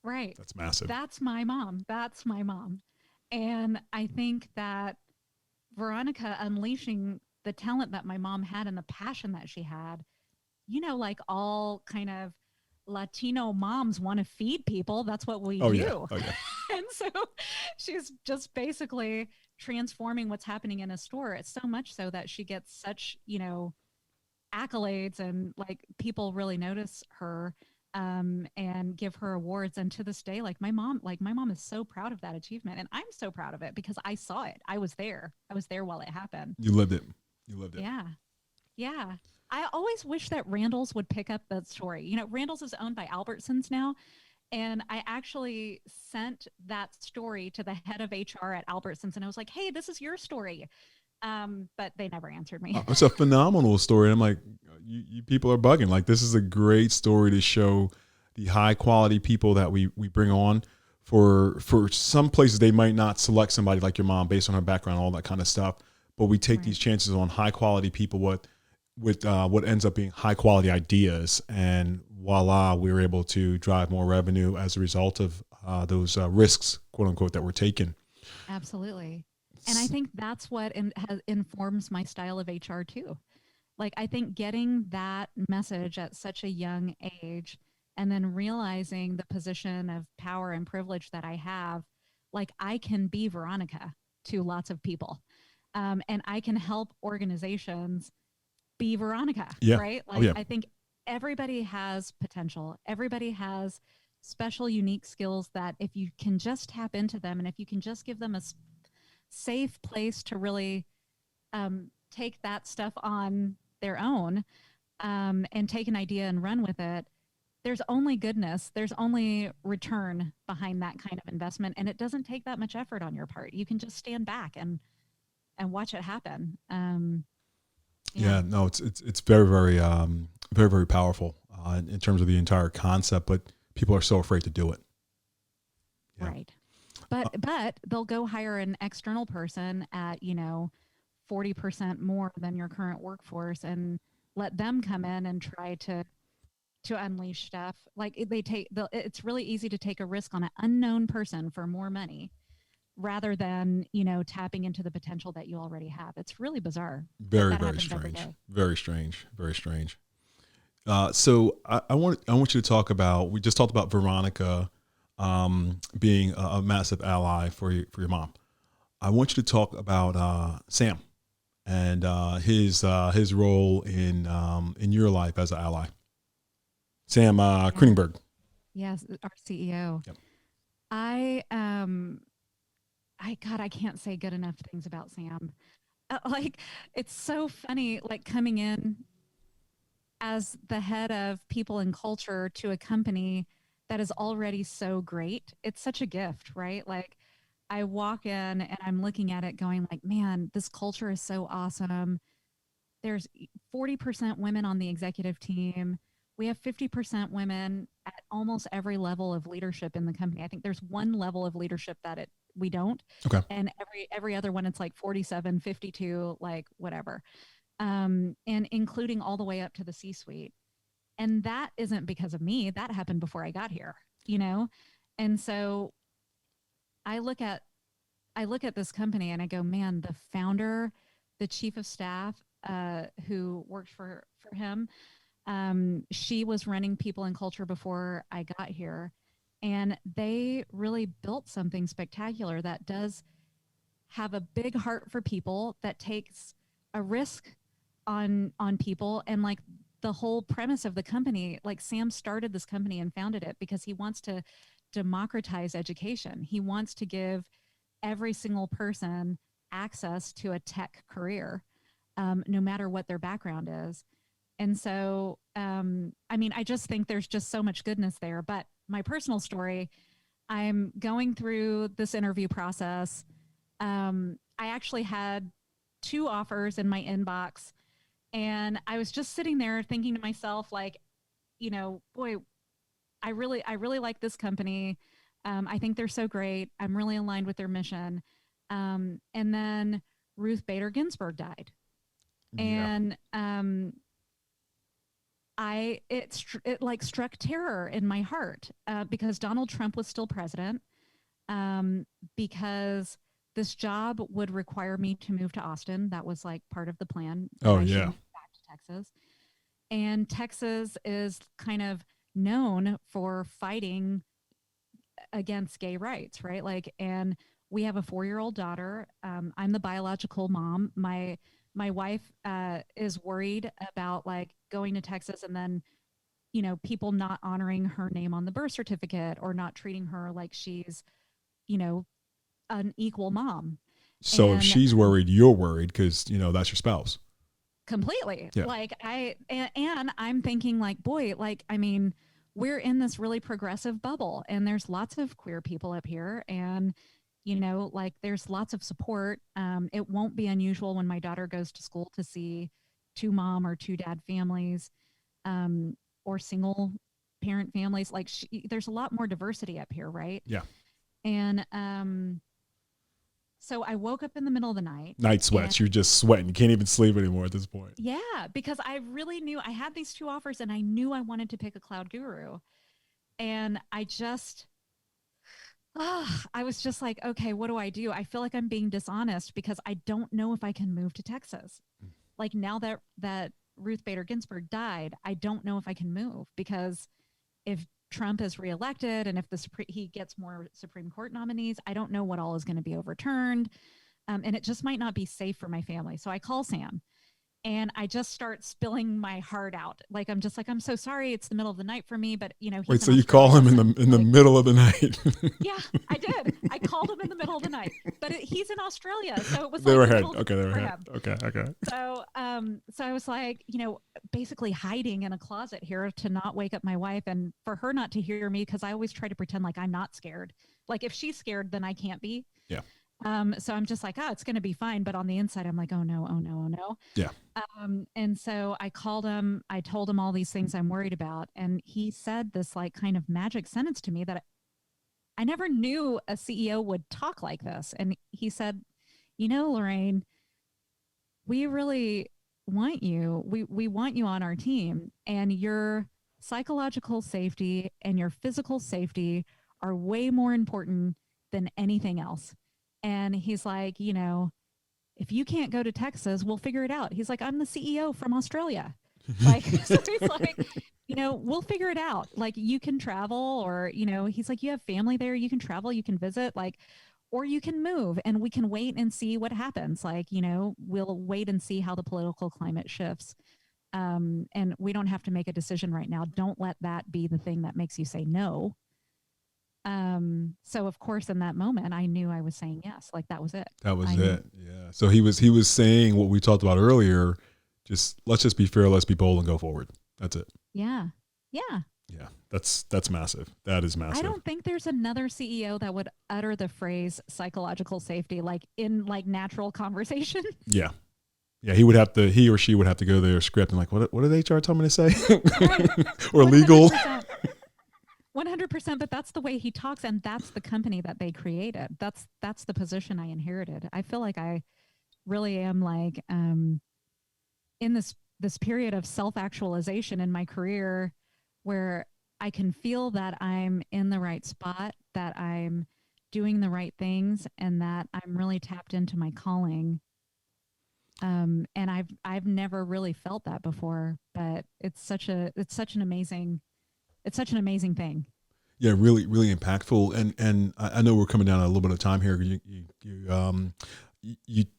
Right. That's massive. That's my mom. And I think that Veronica unleashing the talent that my mom had and the passion that she had, like all kind of Latino moms want to feed people. That's what we do. Yeah. Oh, yeah. And so she's just basically transforming what's happening in a store. It's so much so that she gets such, accolades, and like people really notice her and give her awards. And to this day, my mom is so proud of that achievement. And I'm so proud of it because I saw it. I was there while it happened. You lived it. Yeah. Yeah. I always wish that Randall's would pick up that story. Randall's is owned by Albertsons now. And I actually sent that story to the head of HR at Albertsons, and I was like, hey, this is your story. But they never answered me. It's a phenomenal story. I'm like, you people are bugging. Like, this is a great story to show the high quality people that we bring on. For some places, they might not select somebody like your mom based on her background, all that kind of stuff. But we take these chances on high quality people with what ends up being high quality ideas, and voila, we were able to drive more revenue as a result of those risks, quote unquote, that were taken. Absolutely. And I think that's what informs my style of HR too. Like, I think getting that message at such a young age, and then realizing the position of power and privilege that I have, like I can be Veronica to lots of people. And I can help organizations be Veronica, right? Like, I think everybody has potential. Everybody has special, unique skills that if you can just tap into them, and if you can just give them a safe place to really take that stuff on their own, and take an idea and run with it, there's only goodness, there's only return behind that kind of investment, and it doesn't take that much effort on your part. You can just stand back and watch it happen. Yeah. Yeah, no, it's very very very very powerful in terms of the entire concept, but people are so afraid to do it. Yeah. Right. Uh, But they'll go hire an external person at, 40% more than your current workforce and let them come in and try to unleash stuff. Like it's really easy to take a risk on an unknown person for more money rather than, tapping into the potential that you already have. It's really bizarre, but very that very happens every strange. day. Very strange. Very strange. So I want you to talk about. We just talked about Veronica being a massive ally for your mom. I want you to talk about Sam and his role in your life as an ally. Sam Yeah. Kroeningberg. Yes, our CEO. Yep. I God, I can't say good enough things about Sam. Like it's so funny, like coming in as the head of people and culture to a company that is already so great. It's such a gift, right? Like I walk in and I'm looking at it going like, man, this culture is so awesome. There's 40% women on the executive team. We have 50% women at almost every level of leadership in the company. I think there's one level of leadership that we don't. Okay. And every other one it's like 47, 52, like whatever. And including all the way up to the C-suite. And that isn't because of me. That happened before I got here, you know? And so I look at I look at this company and I go, man, the founder, the chief of staff, who worked for him, she was running people and culture before I got here, and they really built something spectacular that does have a big heart for people, that takes a risk on people, and like the whole premise of the company, like Sam started this company and founded it because he wants to democratize education. He wants to give every single person access to a tech career, no matter what their background is. And so, I mean, I just think there's just so much goodness there. But my personal story, I'm going through this interview process. I actually had two offers in my inbox, and I was just sitting there thinking to myself, like, boy, I really like this company. I think they're so great. I'm really aligned with their mission. And then Ruth Bader Ginsburg died, Yeah. and it like struck terror in my heart, because Donald Trump was still president. Because this job would require me to move to Austin. That was like part of the plan, that Oh I should yeah. move back to Texas. And Texas is kind of known for fighting against gay rights, right? Like, and we have a 4-year-old daughter. I'm the biological mom. My wife is worried about like going to Texas and then, people not honoring her name on the birth certificate or not treating her like she's, you know, an equal mom. So if And she's worried, you're worried because that's your spouse. completely, Yeah. like and I'm thinking like, boy, like, I mean, we're in this really progressive bubble and there's lots of queer people up here, and like there's lots of support. It won't be unusual when my daughter goes to school to see two mom or two dad families, or single parent families. Like there's a lot more diversity up here, right? Yeah. And so I woke up in the middle of the night, Night and sweats. You're just sweating. You can't even sleep anymore at this point. yeah, because I really knew I had these two offers and I knew I wanted to pick a cloud guru. And I was just like, okay, what do I do? I feel like I'm being dishonest because I don't know if I can move to Texas. Like now that Ruth Bader Ginsburg died, I don't know if I can move because if Trump is reelected and if he gets more Supreme Court nominees, I don't know what all is going to be overturned. And it just might not be safe for my family. So I call Sam And I just start spilling my heart out. Like, I'm just like, I'm so sorry. It's the middle of the night for me, but Wait, he's in so you call Australia. him in So the like, middle of the night? yeah, I did. I called him in the middle of the night, but he's in Australia. So it was They like were the middle ahead. of the Okay, they night were for ahead. him. Okay, okay. So I was like, basically hiding in a closet here to not wake up my wife and for her not to hear me, because I always try to pretend like I'm not scared. Like if she's scared, then I can't be. Yeah, So I'm just like, oh, it's going to be fine. But on the inside, I'm like, oh no, oh no, oh no. yeah. And so I called him. I told him all these things I'm worried about, and he said this like kind of magic sentence to me that I never knew a CEO would talk like this. And he said, Lorraine, we really want you. We want you on our team, and your psychological safety and your physical safety are way more important than anything else. And he's like, if you can't go to Texas, we'll figure it out. He's like, I'm the CEO from Australia. Like, so he's like, we'll figure it out. Like, you can travel, or, he's like, you have family there, you can travel, you can visit, like, or you can move and we can wait and see what happens. Like, we'll wait and see how the political climate shifts. And we don't have to make a decision right now. Don't let that be the thing that makes you say no. So of course, in that moment, I knew I was saying yes. Like that was it. That was I knew. it. Yeah. So he was saying what we talked about earlier. Let's just be fair. Let's be bold and go forward. That's it. Yeah. Yeah. Yeah. That's massive. That is massive. I don't think there's another CEO that would utter the phrase psychological safety like in like natural conversation. Yeah. Yeah, he or she would have to go to their script and like, what did HR tell me to say? Or 100%, legal. 100%, but that's the way he talks, and that's the company that they created. That's the position I inherited. I feel like I really am like in this period of self-actualization in my career where I can feel that I'm in the right spot, that I'm doing the right things, and that I'm really tapped into my calling. And I've never really felt that before, but it's such an amazing thing. Yeah, really, really impactful. And I know we're coming down a little bit of time here. You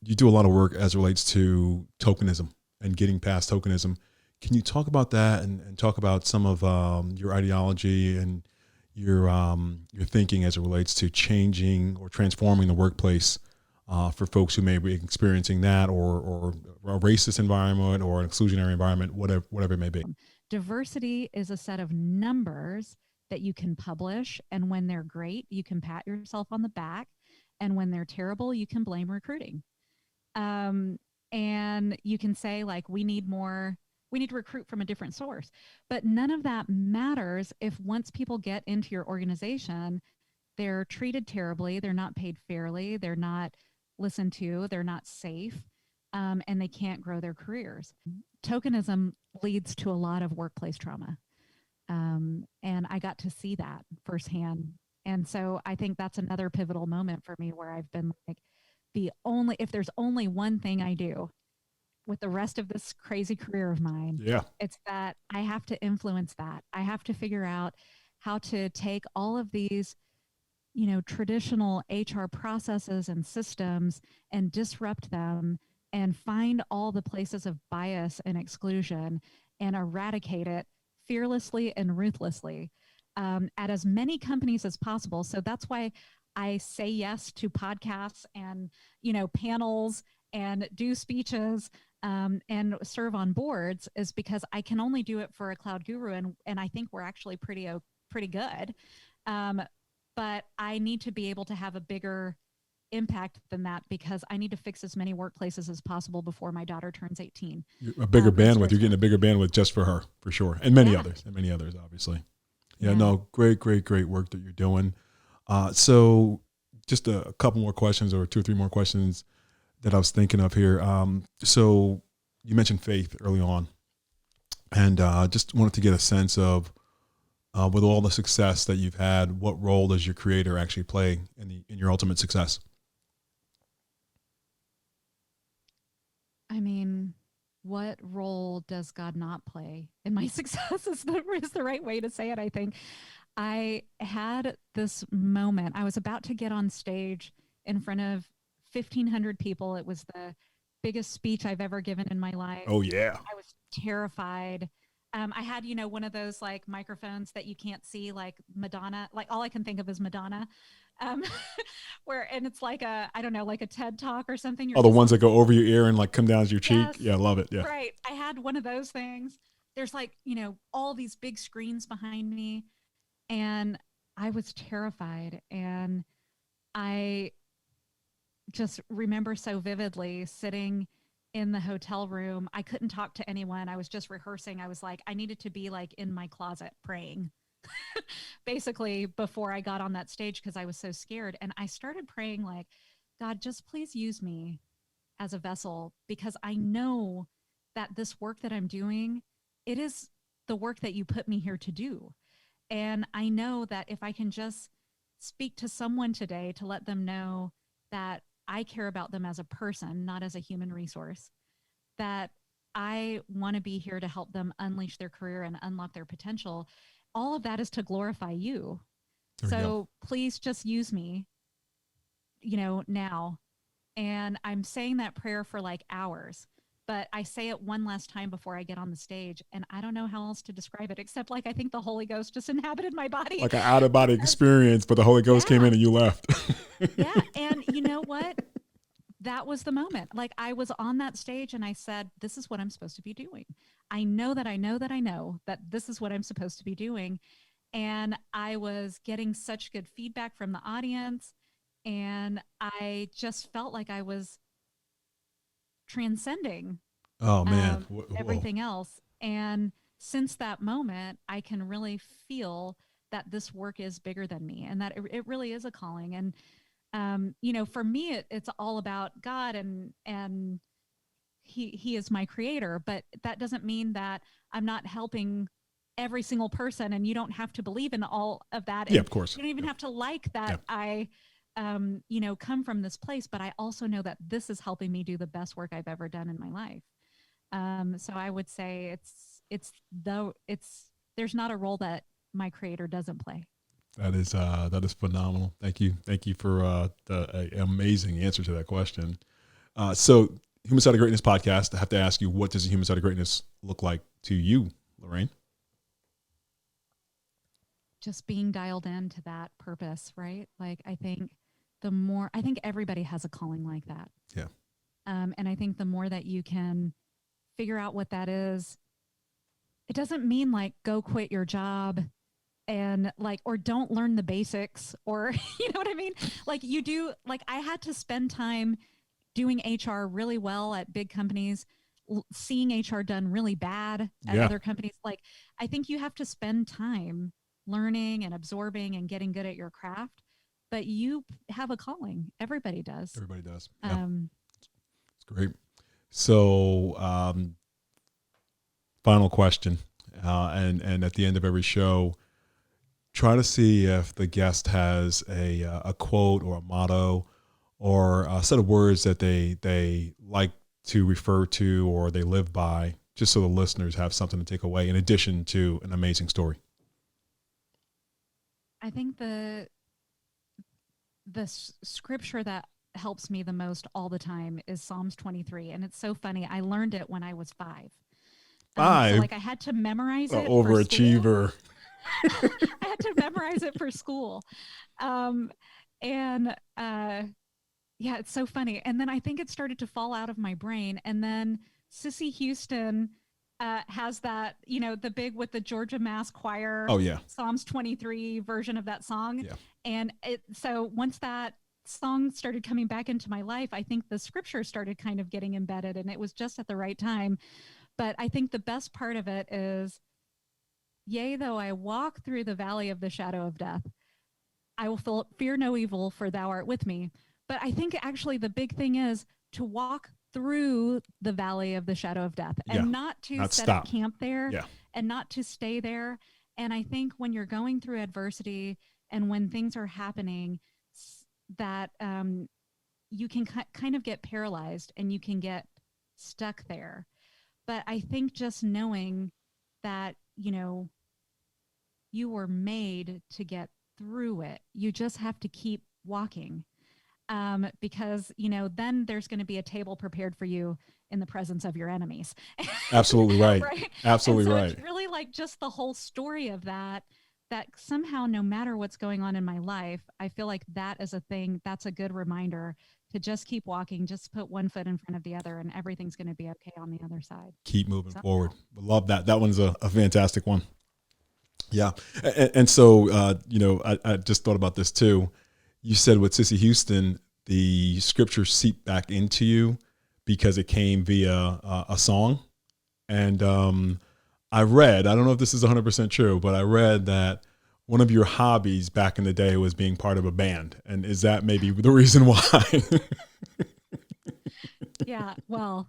do a lot of work as it relates to tokenism and getting past tokenism. Can you talk about that and talk about some of your ideology and your thinking as it relates to changing or transforming the workplace for folks who may be experiencing that or a racist environment or an exclusionary environment, whatever it may be? Diversity is a set of numbers that you can publish, and when they're great, you can pat yourself on the back, and when they're terrible, you can blame recruiting. And you can say like, we need to recruit from a different source, but none of that matters if once people get into your organization, they're treated terribly, they're not paid fairly, they're not listened to, they're not safe, and they can't grow their careers. Tokenism leads to a lot of workplace trauma. And I got to see that firsthand. And so I think that's another pivotal moment for me where I've been like, if there's only one thing I do with the rest of this crazy career of mine, Yeah. it's that I have to influence that. I have to figure out how to take all of these, traditional HR processes and systems and disrupt them and find all the places of bias and exclusion and eradicate it fearlessly and ruthlessly at as many companies as possible. So that's why I say yes to podcasts and, panels and do speeches and serve on boards, is because I can only do it for a cloud guru. And I think we're actually pretty good. But I need to be able to have a bigger impact than that, because I need to fix as many workplaces as possible before my daughter turns 18. A bigger bandwidth. You're getting a bigger bandwidth just for her, for sure. And many others, obviously. Yeah, no, great work that you're doing. So just a couple more questions, or 2 or 3 more questions that I was thinking of here. So you mentioned faith early on, and just wanted to get a sense of, with all the success that you've had, what role does your creator actually play in your ultimate success? I mean, what role does God not play in my success is the right way to say it, I think. I had this moment. I was about to get on stage in front of 1,500 people. It was the biggest speech I've ever given in my life. Oh yeah. I was terrified. I had, one of those like microphones that you can't see, like Madonna. Like all I can think of is Madonna, um, and it's like I don't know, like a TED talk or something. You're Oh, the just ones that listening. go over your ear and like come down to your cheek. Yes, Yeah, I love it. Yeah. right. I had one of those things. There's like, all these big screens behind me, and I was terrified. And I just remember so vividly sitting in the hotel room. I couldn't talk to anyone. I was just rehearsing. I was like, I needed to be like in my closet praying basically before I got on that stage because I was so scared. And I started praying like, God, just please use me as a vessel because I know that this work that I'm doing, it is the work that you put me here to do. And I know that if I can just speak to someone today to let them know that I care about them as a person, not as a human resource, that I want to be here to help them unleash their career and unlock their potential, all of that is to glorify you. There we go. So please just use me, now. And I'm saying that prayer for like hours, but I say it one last time before I get on the stage. And I don't know how else to describe it, except like I think the Holy Ghost just inhabited my body. Like an out of body experience, but the Holy Ghost came Yeah. in and you left. Yeah. And you know what? That was the moment. Like I was on that stage and I said, this is what I'm supposed to be doing. I know that I know that I know that this is what I'm supposed to be doing. And I was getting such good feedback from the audience. And I just felt like I was transcending Oh man. Whoa. everything else. And since that moment, I can really feel that this work is bigger than me and that it really is a calling. And, for me, it's all about God and he is my creator, but that doesn't mean that I'm not helping every single person and you don't have to believe in all of that. Yeah, And of course. you don't even have to like that. Yeah. I come from this place, but I also know that this is helping me do the best work I've ever done in my life. So I would say it's there's not a role that my creator doesn't play. That is phenomenal. Thank you for the amazing answer to that question. So, Human Side of Greatness podcast. I have to ask you, what does a human side of greatness look like to you, Lorraine? Just being dialed into that purpose, right? Like I think everybody has a calling like that. Yeah. And I think the more that you can figure out what that is, it doesn't mean like go quit your job and like, or don't learn the basics or, you know what I mean? Like you do, like I had to spend time doing HR really well at big companies, seeing HR done really bad at other companies. Like I think you have to spend time learning and absorbing and getting good at your craft, but you have a calling. Everybody does. Everybody does. Yeah. It's great. So, final question, and at the end of every show, try to see if the guest has a quote or a motto or a set of words that they like to refer to or they live by, just so the listeners have something to take away in addition to an amazing story. I think the scripture that helps me the most all the time is Psalms 23. And it's so funny. I learned it when I was 5. So like I had to memorize it. Overachiever. I had to memorize it for school. And yeah, it's so funny. And then I think it started to fall out of my brain. And then Sissy Houston has that, the big with the Georgia Mass Choir. Oh yeah. Psalms 23 version of that song. Yeah. And so once that song started coming back into my life, I think the scripture started kind of getting embedded and it was just at the right time. But I think the best part of it is, yea, though I walk through the valley of the shadow of death, I will fear no evil, for thou art with me. But I think actually the big thing is to walk through the valley of the shadow of death and not to set up camp there and not to stay there. And I think when you're going through adversity and when things are happening, that you can kind of get paralyzed and you can get stuck there. But I think just knowing that, you were made to get through it, you just have to keep walking. because, then there's going to be a table prepared for you in the presence of your enemies. Absolutely right. Right. And Absolutely so right. it's really like just the whole story of that somehow, no matter what's going on in my life, I feel like that is a thing that's a good reminder to just keep walking, just put one foot in front of the other, and everything's going to be okay on the other side. Keep moving Somehow. forward. Love that. That one's a fantastic one. Yeah. And so, I just thought about this too. You said with Sissy Houston, the scriptures seep back into you because it came via a song. And I don't know if this is 100% true, but I read that one of your hobbies back in the day was being part of a band. And is that maybe the reason why? Yeah. Well,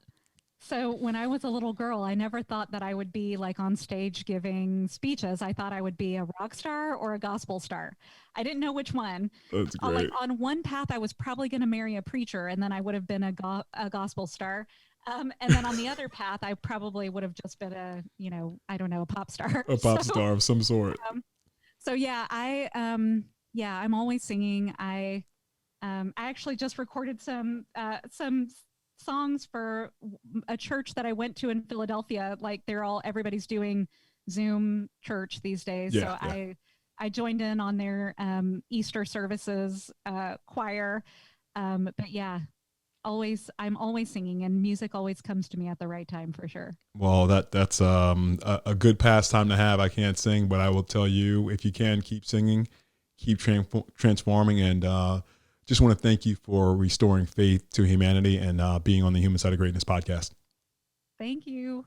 so when I was a little girl, I never thought that I would be like on stage giving speeches. I thought I would be a rock star or a gospel star. I didn't know which one. That's Like great. on one path, I was probably going to marry a preacher, and then I would have been a gospel star. And then on the other path, I probably would have just been I don't know, a pop star. A pop star of some sort. Um, so yeah, I'm always singing. I actually just recorded some songs for a church that I went to in Philadelphia. Like everybody's doing Zoom church these days. Yeah, So yeah. I joined in on their Easter services choir. But yeah, I'm always singing, and music always comes to me at the right time for sure. Well, that's a good pastime to have. I can't sing, but I will tell you, if you can, keep singing, keep transforming, and just want to thank you for restoring faith to humanity and being on the Human Side of Greatness podcast. Thank you.